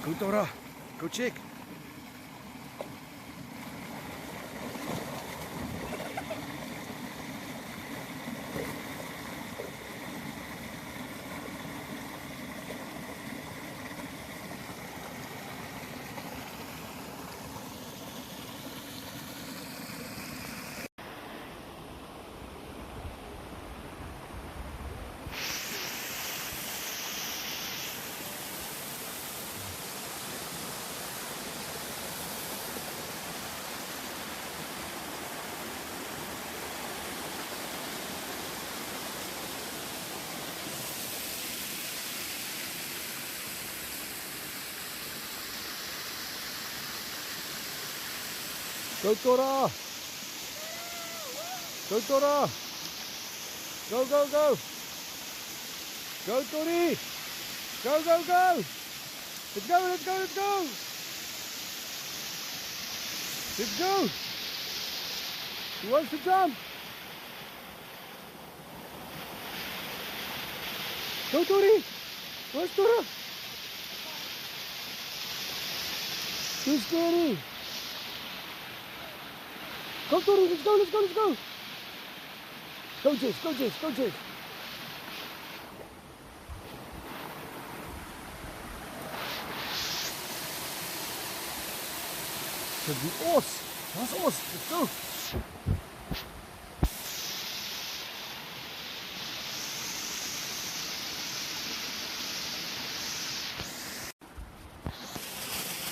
Go Dora, go check. Go Dora! Go Dora! Go, go, go! Go Tori! Go, go, go! Let's go, let's go, let's go! Let's go! Who wants to jump? Go Tori! Where's Dora? Too scary! Go Tori, let's go, let's go, let's go! Go Jess, go Jess, go Jess! Dat is die os! Dat is os! Let's go!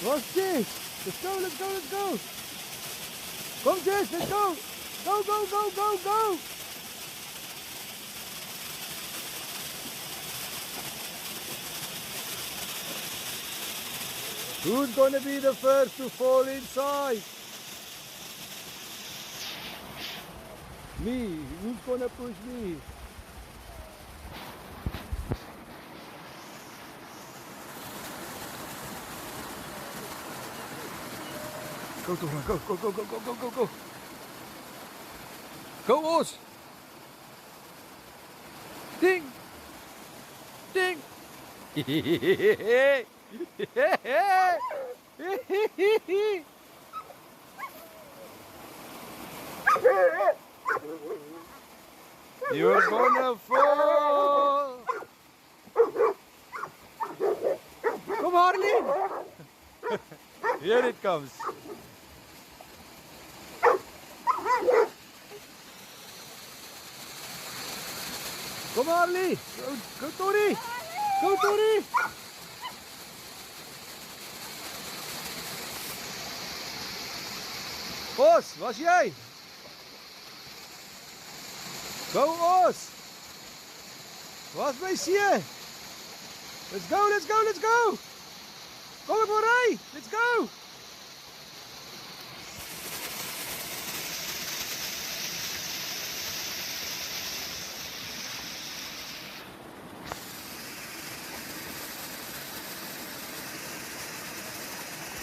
What's Jess? Let's go, let's go, let's go! Come Jess, let's go! Go, go, go, go, go! Who's gonna be the first to fall inside? Me. Who's gonna push me? Go Dora, go, go, go, go, go, go, go, go. Go Os. Ding. Ding. You're gonna fall. Come Harley. Here it comes. Come Harley. Go Tori. Go Tori. Os, was jij? Go Os! Was Monsieur? Let's go, let's go, let's go! Kom op rij, let's go!